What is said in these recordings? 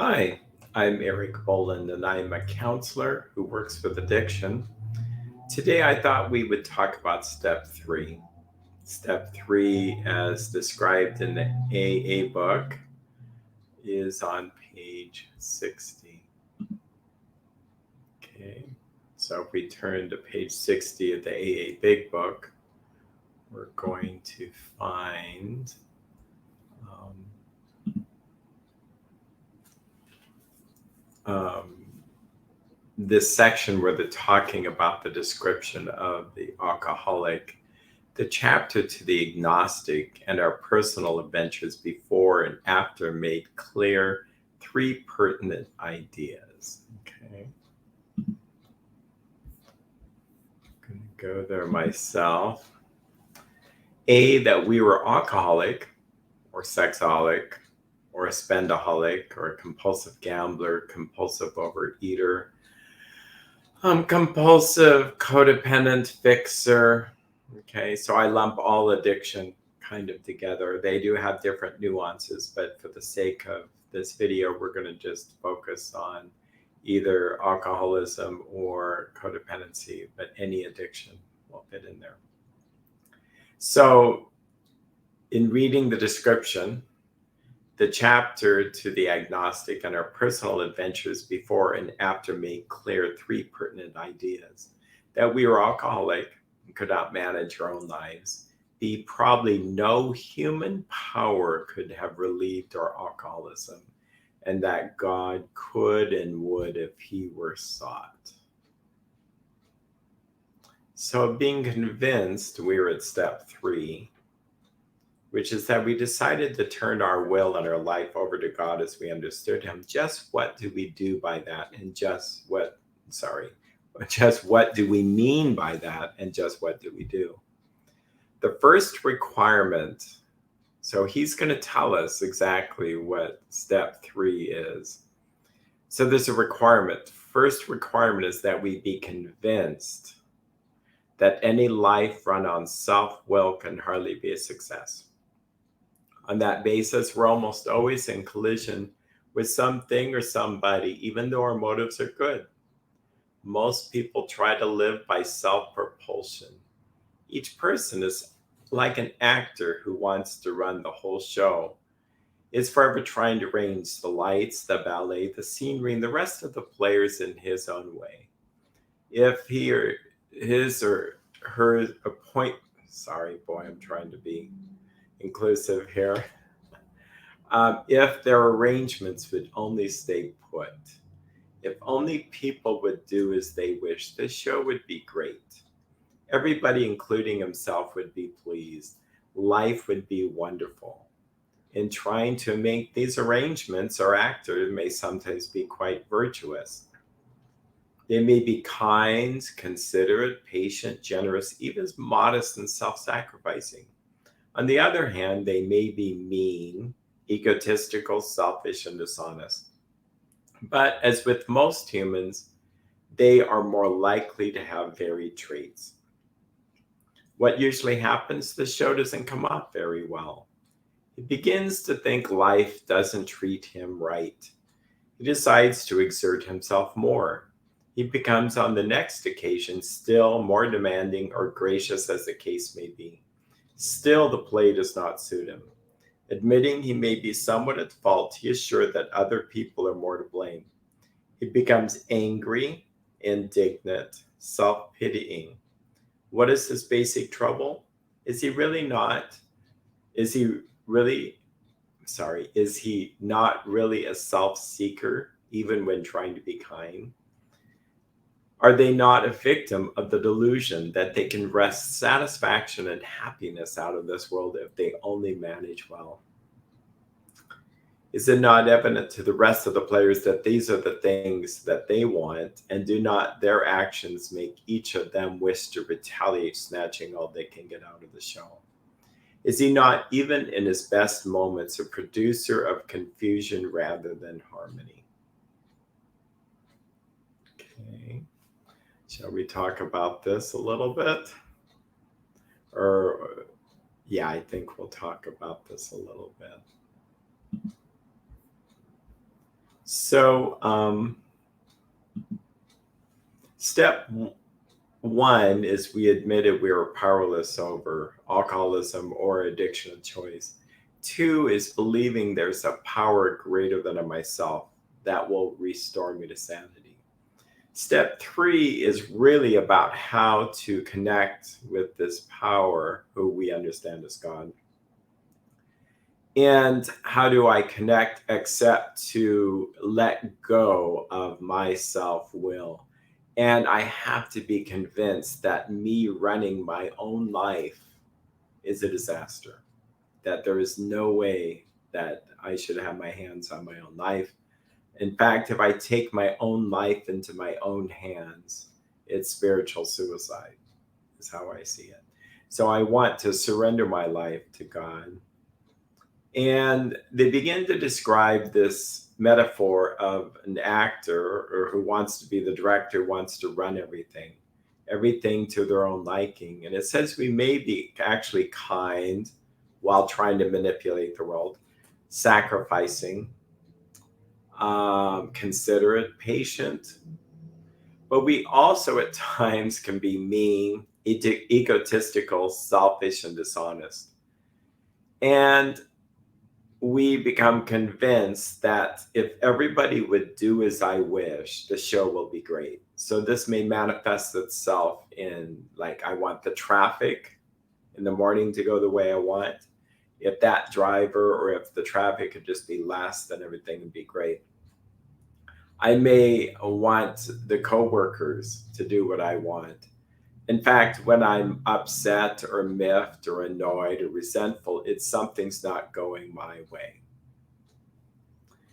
Hi, I'm Erik Bohlin, and I'm a counselor who works with addiction. Today, I thought we would talk about step three. Step three, as described in the AA book, is on page 60. Okay, so if we turn to page 60 of the AA Big Book, we're going to find um, um, this section where they're talking about the description of the alcoholic, the chapter to the agnostic, and our personal adventures before and after made clear three pertinent ideas. Okay, I'm going to go there myself. A, that we were alcoholic or sexaholic or a spendaholic or a compulsive gambler, compulsive overeater, compulsive codependent fixer. Okay, so I lump all addiction kind of together. They do have different nuances, but for the sake of this video, we're going to just focus on either alcoholism or codependency, but any addiction will fit in there. So, in reading the description, the chapter to the agnostic and our personal adventures before and after made clear three pertinent ideas: that we were alcoholic and could not manage our own lives. B, probably no human power could have relieved our alcoholism, and that God could and would if he were sought. So, being convinced, we were at step three, which is that we decided to turn our will and our life over to God as we understood him. Just what do we do by that? And just what do we mean by that? And just what do we do? The first requirement, so he's going to tell us exactly what step three is. So there's a requirement. First requirement is that we be convinced that any life run on self-will can hardly be a success. On that basis, we're almost always in collision with something or somebody, even though our motives are good. Most people try to live by self-propulsion. Each person is like an actor who wants to run the whole show, is forever trying to arrange the lights, the ballet, the scenery, and the rest of the players in his own way. If he or his or her I'm trying to be inclusive here. If their arrangements would only stay put, if only people would do as they wish, the show would be great. Everybody, including himself, would be pleased. Life would be wonderful. In trying to make these arrangements, our actor may sometimes be quite virtuous. They may be kind, considerate, patient, generous, even modest and self-sacrificing. On the other hand, they may be mean, egotistical, selfish, and dishonest. But as with most humans, they are more likely to have varied traits. What usually happens, the show doesn't come off very well. He begins to think life doesn't treat him right. He decides to exert himself more. He becomes, on the next occasion, still more demanding or gracious as the case may be. Still, the play does not suit him. Admitting he may be somewhat at fault, he is sure that other people are more to blame. He becomes angry, indignant, self-pitying. What is his basic trouble? Is he really not? Is he really, is he not really a self-seeker, even when trying to be kind? Are they not a victim of the delusion that they can wrest satisfaction and happiness out of this world if they only manage well? Is it not evident to the rest of the players that these are the things that they want, and do not their actions make each of them wish to retaliate, snatching all they can get out of the show? Is he not, even in his best moments, a producer of confusion rather than harmony? Okay. Shall we talk about this a little bit? Or, yeah, I think we'll talk about this a little bit. So, step one is we admitted we were powerless over alcoholism or addiction of choice. Two is believing there's a power greater than myself that will restore me to sanity. Step three is really about how to connect with this power, who we understand as God. And how do I connect except to let go of my self will? And I have to be convinced that me running my own life is a disaster, that there is no way that I should have my hands on my own life. In fact, if I take my own life into my own hands, it's spiritual suicide, is how I see it. So I want to surrender my life to God. And they begin to describe this metaphor of an actor or who wants to be the director, wants to run everything to their own liking. And it says we may be actually kind while trying to manipulate the world, sacrificing, considerate, patient. But we also at times can be mean, egotistical, selfish, and dishonest. And we become convinced that if everybody would do as I wish, the show will be great. So this may manifest itself in, like, I want the traffic in the morning to go the way I want. If that driver or if the traffic could just be less, then everything would be great. I may want the coworkers to do what I want. In fact, when I'm upset or miffed or annoyed or resentful, it's something's not going my way.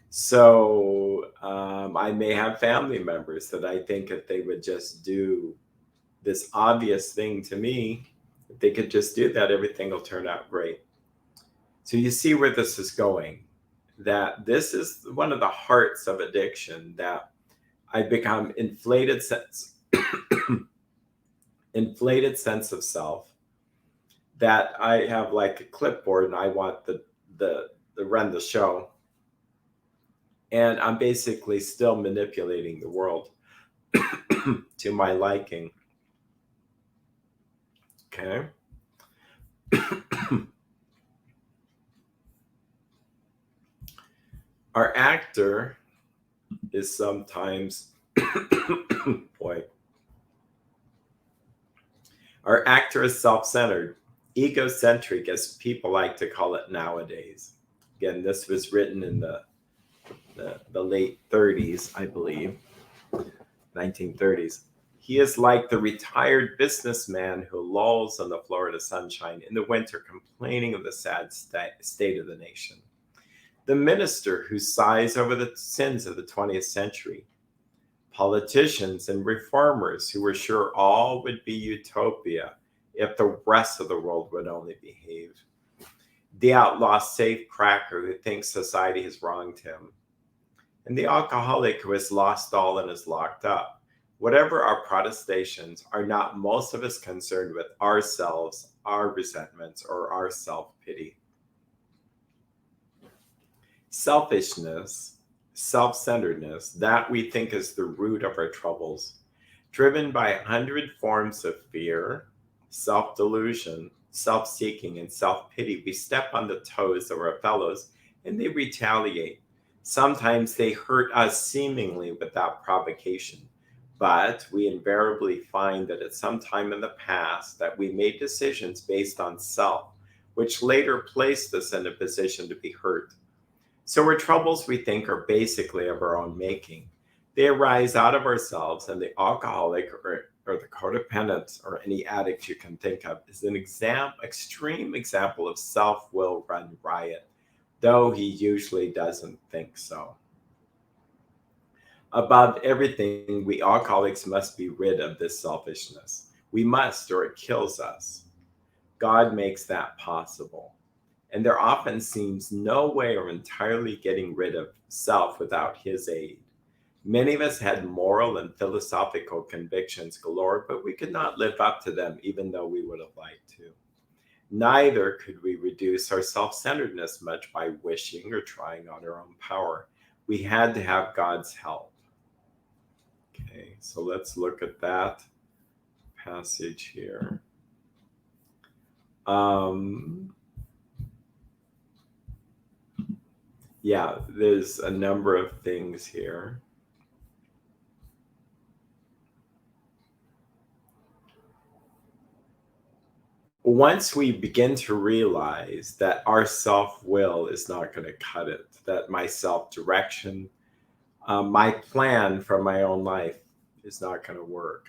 So I may have family members that I think if they would just do this obvious thing to me, if they could just do that, everything will turn out great. So you see where this is going, that this is one of the hearts of addiction, that I become inflated sense of self, that I have like a clipboard and I want the run the show. And I'm basically still manipulating the world to my liking. Okay. Our actor is sometimes, boy, our actor is self-centered, egocentric, as people like to call it nowadays. Again, this was written in the late 30s, I believe, 1930s. He is like the retired businessman who lolls in the Florida sunshine in the winter, complaining of the sad state of the nation. The minister who sighs over the sins of the 20th century. Politicians and reformers who were sure all would be utopia if the rest of the world would only behave. The outlaw safe cracker who thinks society has wronged him. And the alcoholic who has lost all and is locked up. Whatever our protestations, are not most of us concerned with ourselves, our resentments, or our self-pity? Selfishness, self-centeredness, that we think is the root of our troubles, driven by 100 forms of fear, self-delusion, self-seeking, and self-pity. We step on the toes of our fellows and they retaliate. Sometimes they hurt us seemingly without provocation, but we invariably find that at some time in the past that we made decisions based on self, which later placed us in a position to be hurt. So our troubles, we think, are basically of our own making. They arise out of ourselves, and the alcoholic or the codependent or any addict you can think of is an extreme example of self-will run riot, though he usually doesn't think so. Above everything, we alcoholics must be rid of this selfishness. We must, or it kills us. God makes that possible. And there often seems no way of entirely getting rid of self without his aid. Many of us had moral and philosophical convictions galore, but we could not live up to them even though we would have liked to. Neither could we reduce our self-centeredness much by wishing or trying on our own power. we had to have God's help. Okay, so let's look at that passage here. Yeah, there's a number of things here. Once we begin to realize that our self-will is not going to cut it, that my self-direction, my plan for my own life is not going to work.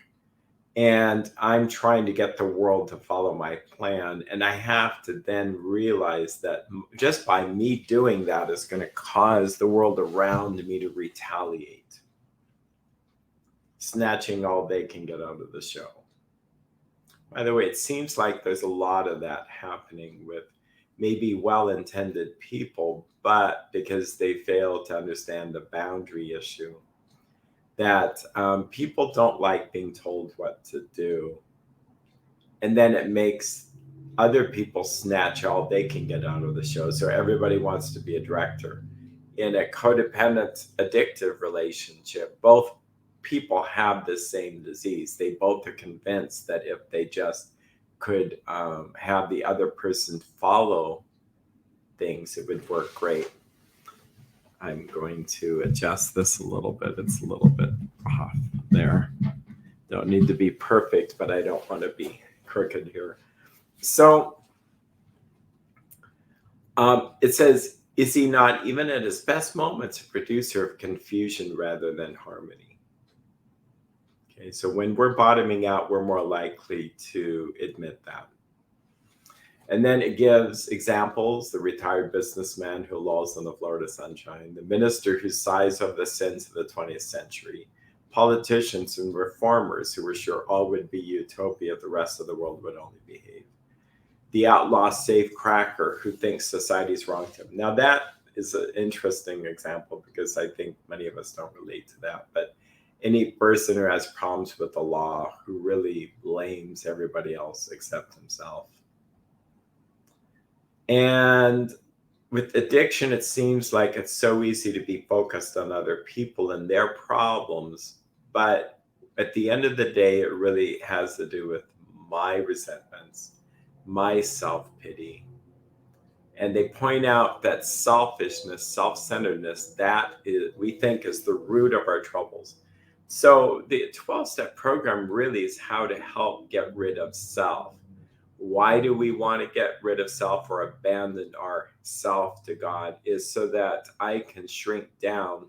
And I'm trying to get the world to follow my plan. And I have to then realize that just by me doing that is going to cause the world around me to retaliate, snatching all they can get out of the show. By the way, it seems like there's a lot of that happening with maybe well-intended people, but because they fail to understand the boundary issue, that people don't like being told what to do. And then it makes other people snatch all they can get out of the show. So everybody wants to be a director. In a codependent, addictive relationship, both people have the same disease. They both are convinced that if they just could have the other person follow things, it would work great. I'm going to adjust this a little bit. It's a little bit off there. Don't need to be perfect, but I don't want to be crooked here. So it says, is he not even at his best moments a producer of confusion rather than harmony? Okay, so when we're bottoming out, we're more likely to admit that. And then it gives examples: the retired businessman who lolls in the Florida sunshine, the minister who sighs over the sins of the 20th century, politicians and reformers who were sure all would be utopia if the rest of the world would only behave, the outlaw safe cracker who thinks society's wronged him. Now that is an interesting example because I think many of us don't relate to that. But any person who has problems with the law, who really blames everybody else except himself. And with addiction, it seems like it's so easy to be focused on other people and their problems. But at the end of the day, it really has to do with my resentments, my self-pity. And they point out that selfishness, self-centeredness, that is, we think, is the root of our troubles. So the 12-step program really is how to help get rid of self. Why do we want to get rid of self or abandon our self to God? Is so that I can shrink down.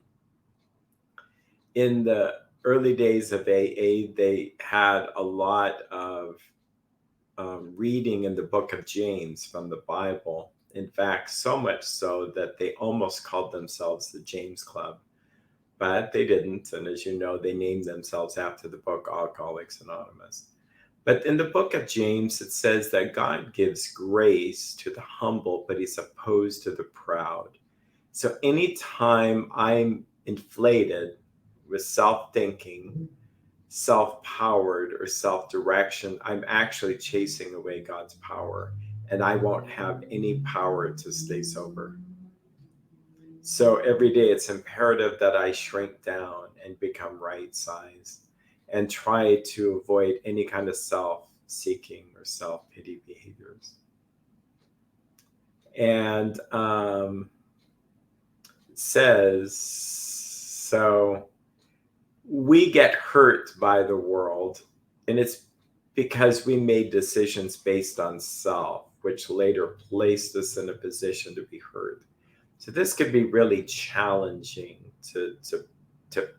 In the early days of AA, they had a lot of reading in the book of James from the Bible. In fact, so much so that they almost called themselves the James Club, but they didn't. And as you know, they named themselves after the book Alcoholics Anonymous. But in the book of James, it says that God gives grace to the humble, but he's opposed to the proud. So anytime I'm inflated with self-thinking, self-powered, or self-direction, I'm actually chasing away God's power, and I won't have any power to stay sober. So every day it's imperative that I shrink down and become right-sized and try to avoid any kind of self-seeking or self-pity behaviors. And it says, so we get hurt by the world, and it's because we made decisions based on self, which later placed us in a position to be hurt. So this could be really challenging to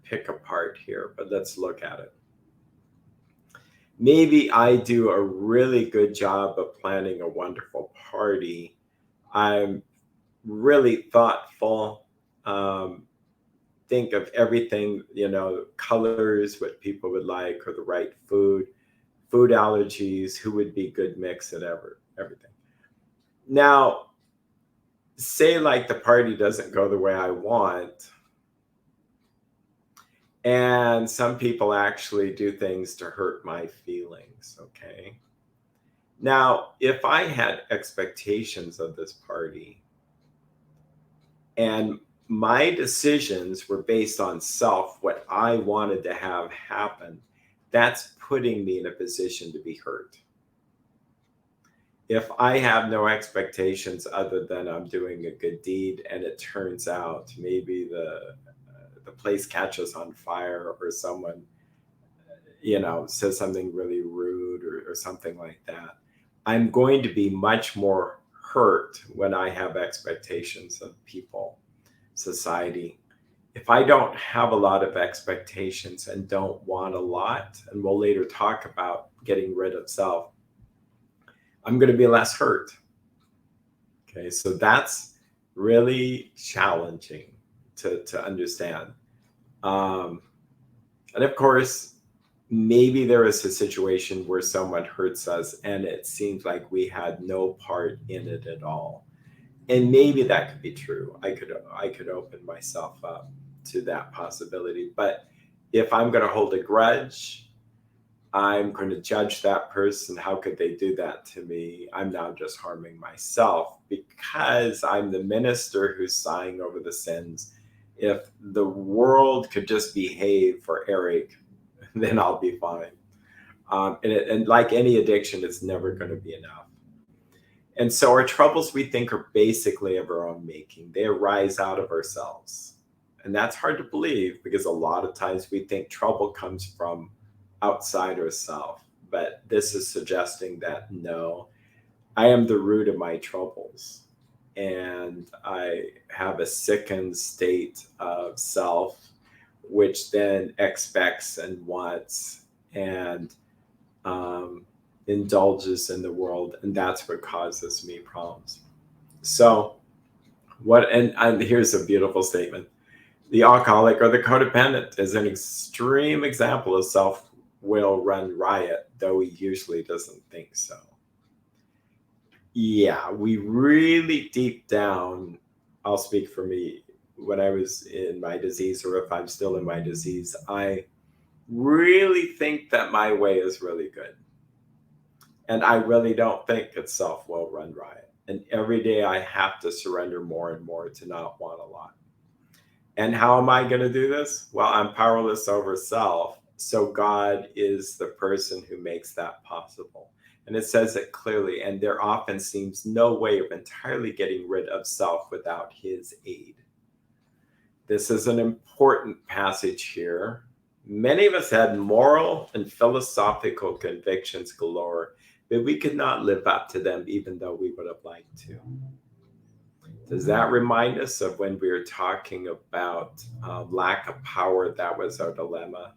pick apart here, but let's look at it. Maybe I do a really good job of planning a wonderful party. I'm really thoughtful, think of everything, colors, what people would like, or the right food allergies, who would be good mix, and everything. Now, say like the party doesn't go the way I want, and some people actually do things to hurt my feelings, okay? Now, if I had expectations of this party and my decisions were based on self, what I wanted to have happen, that's putting me in a position to be hurt. If I have no expectations other than I'm doing a good deed and it turns out maybe the place catches on fire or someone, says something really rude or something like that, I'm going to be much more hurt when I have expectations of people, society. If I don't have a lot of expectations and don't want a lot, and we'll later talk about getting rid of self, I'm going to be less hurt. Okay, so that's really challenging to understand. And of course, maybe there is a situation where someone hurts us and it seems like we had no part in it at all. And maybe that could be true. I could open myself up to that possibility. But if I'm going to hold a grudge, I'm going to judge that person. How could they do that to me? I'm now just harming myself because I'm the minister who's sighing over the sins. If the world could just behave for Erik, then I'll be fine. And like any addiction, it's never going to be enough. And so our troubles, we think, are basically of our own making. They arise out of ourselves. And that's hard to believe because a lot of times we think trouble comes from outside ourselves. But this is suggesting that no, I am the root of my troubles. And I have a sickened state of self, which then expects and wants and indulges in the world, and that's what causes me problems. So and here's a beautiful statement: the alcoholic or the codependent is an extreme example of self will run riot, though he usually doesn't think so. Yeah, we really deep down, I'll speak for me, when I was in my disease, or if I'm still in my disease, I really think that my way is really good. And I really don't think that self will run riot. And every day I have to surrender more and more to not want a lot. And how am I going to do this? Well, I'm powerless over self. So God is the person who makes that possible. And it says it clearly. And there often seems no way of entirely getting rid of self without his aid. This is an important passage here. Many of us had moral and philosophical convictions galore, but we could not live up to them even though we would have liked to. Does that remind us of when we were talking about lack of power? That was our dilemma.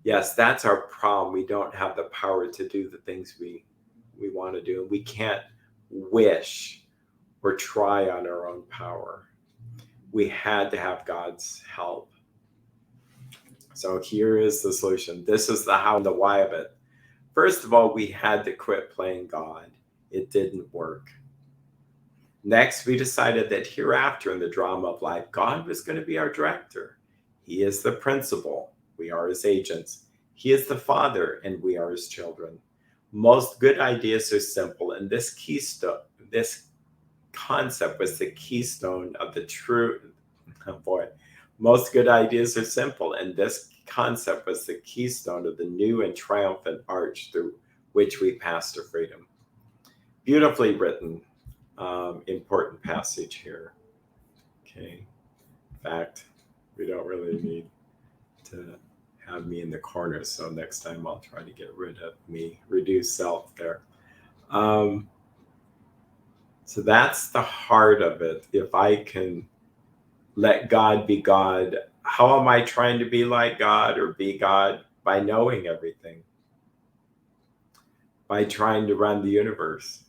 Yes, that's our problem. We don't have the power to do the things we want to do. We can't wish or try on our own power. We had to have God's help. So here is the solution. This is the how and the why of it. First of all, we had to quit playing God. It didn't work. Next, we decided that hereafter in the drama of life, God was going to be our director. He is the principal. We are his agents. He is the father, and we are his children. Most good ideas are simple, and this concept was the keystone of the true. Oh boy. Most good ideas are simple, and this concept was the keystone of the new and triumphant arch through which we pass to freedom. Beautifully written, important passage here. Okay. In fact, we don't really need to have me in the corner, so next time I'll try to get rid of me, reduce self there. So that's the heart of it. If I can let God be God, how am I trying to be like God or be God? By knowing everything, by trying to run the universe,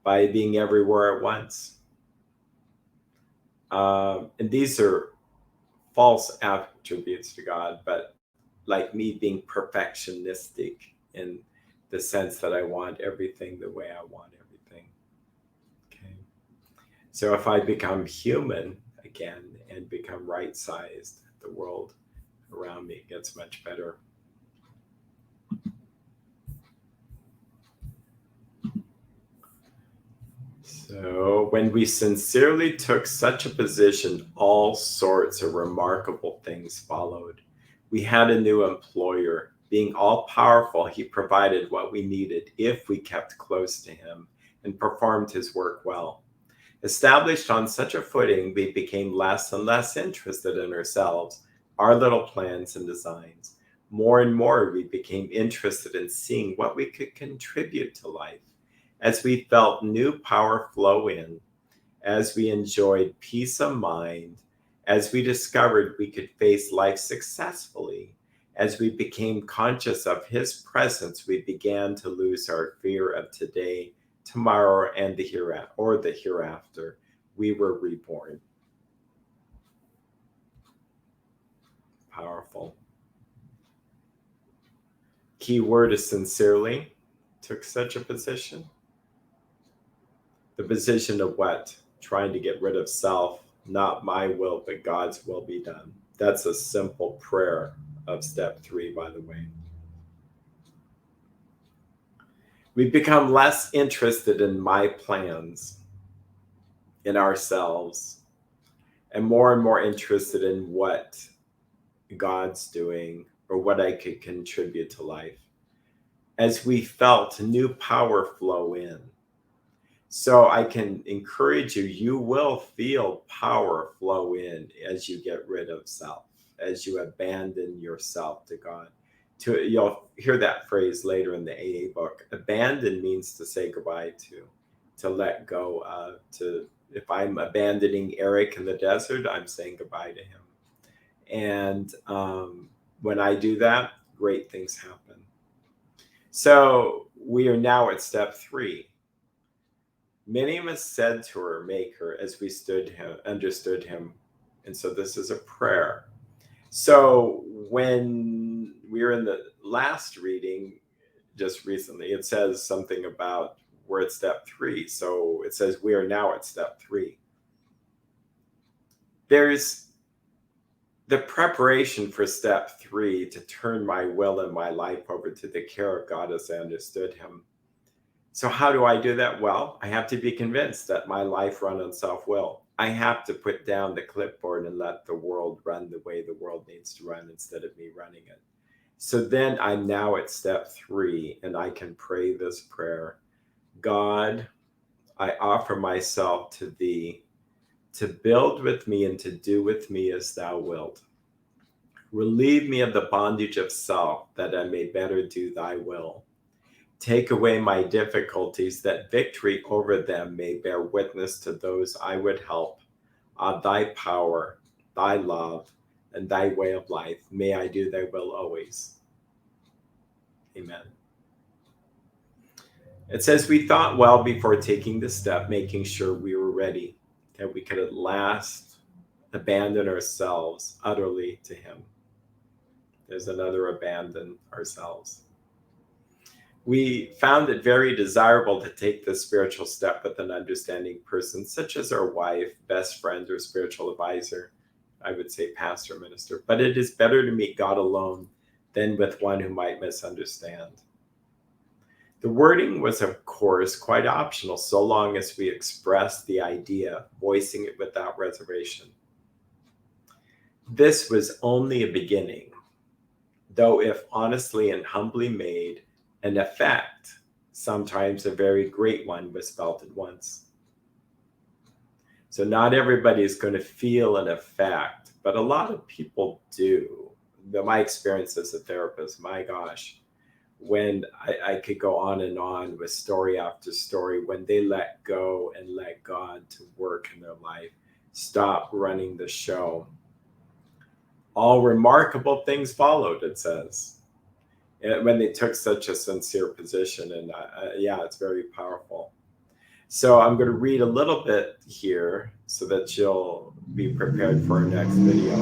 by being everywhere at once. And these are false attributes to God, but like me being perfectionistic in the sense that I want everything the way I want everything. Okay. So if I become human again and become right-sized, the world around me gets much better. So when we sincerely took such a position, all sorts of remarkable things followed. We had a new employer. Being all powerful, he provided what we needed if we kept close to him and performed his work well. Established on such a footing, we became less and less interested in ourselves, our little plans and designs. More and more, we became interested in seeing what we could contribute to life. As we felt new power flow in, as we enjoyed peace of mind, as we discovered we could face life successfully, as we became conscious of his presence, we began to lose our fear of today, tomorrow, and the hereafter. We were reborn. Powerful. Key word is sincerely. Took such a position. The position of what? Trying to get rid of self. Not my will, but God's will be done. That's a simple prayer of step 3, by the way. We've become less interested in my plans, in ourselves, and more interested in what God's doing or what I could contribute to life. As we felt new power flow in. So I can encourage you, you will feel power flow in as you get rid of self, as you abandon yourself to God. You'll hear that phrase later in the AA book. Abandon means to say goodbye to let go of. If I'm abandoning Erik in the desert, I'm saying goodbye to him. And when I do that, great things happen. So we are now at step 3. Many of us said to our Maker as we understood him. And so this is a prayer. So when we were in the last reading just recently, it says something about we're at step 3. So it says we are now at step 3. There's the preparation for step 3 to turn my will and my life over to the care of God as I understood him. So how do I do that? Well, I have to be convinced that my life run on self-will. I have to put down the clipboard and let the world run the way the world needs to run instead of me running it. So then I'm now at step 3 and I can pray this prayer. God, I offer myself to thee to build with me and to do with me as thou wilt. Relieve me of the bondage of self that I may better do thy will. Take away my difficulties, that victory over them may bear witness to those I would help. Of thy power, thy love, and thy way of life, may I do thy will always. Amen. It says we thought well before taking the step, making sure we were ready, that we could at last abandon ourselves utterly to him. There's another abandon ourselves. We found it very desirable to take this spiritual step with an understanding person, such as our wife, best friend, or spiritual advisor. I would say pastor, minister. But it is better to meet God alone than with one who might misunderstand. The wording was, of course, quite optional, so long as we expressed the idea, voicing it without reservation. This was only a beginning, though if honestly and humbly made, an effect, sometimes a very great one, was felt at once. So not everybody is going to feel an effect, but a lot of people do. My experience as a therapist, my gosh, when I could go on and on with story after story, when they let go and let God to work in their life, stop running the show. All remarkable things followed, it says. When they took such a sincere position. And yeah, it's very powerful. So I'm going to read a little bit here so that you'll be prepared for our next video.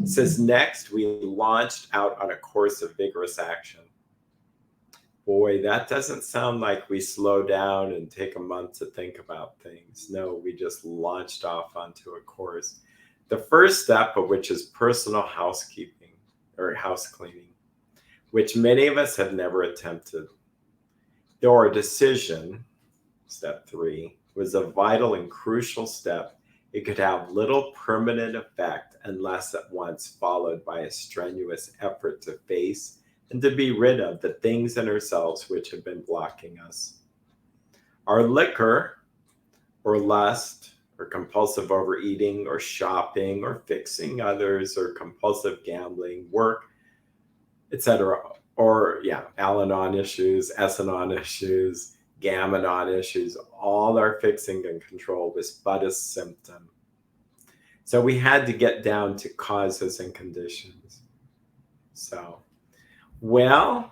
It says, next, we launched out on a course of vigorous action. Boy, that doesn't sound like we slow down and take a month to think about things. No, we just launched off onto a course. The first step of which is personal housekeeping or house cleaning, which many of us have never attempted. Though our decision, step 3, was a vital and crucial step. It could have little permanent effect unless at once followed by a strenuous effort to face and to be rid of the things in ourselves which have been blocking us. Our liquor, or lust, or compulsive overeating, or shopping, or fixing others, or compulsive gambling, work, etc., or Al-Anon issues, S-Anon issues, Gamma-Anon issues, all our fixing and control was but a symptom. So we had to get down to causes and conditions. So, well,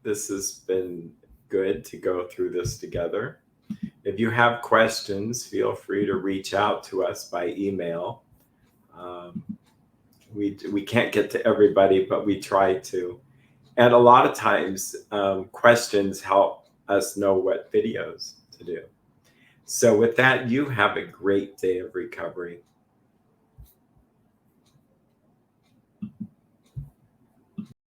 this has been good to go through this together. If you have questions, feel free to reach out to us by email. We can't get to everybody, but we try to. And a lot of times, questions help us know what videos to do. So with that, you have a great day of recovery.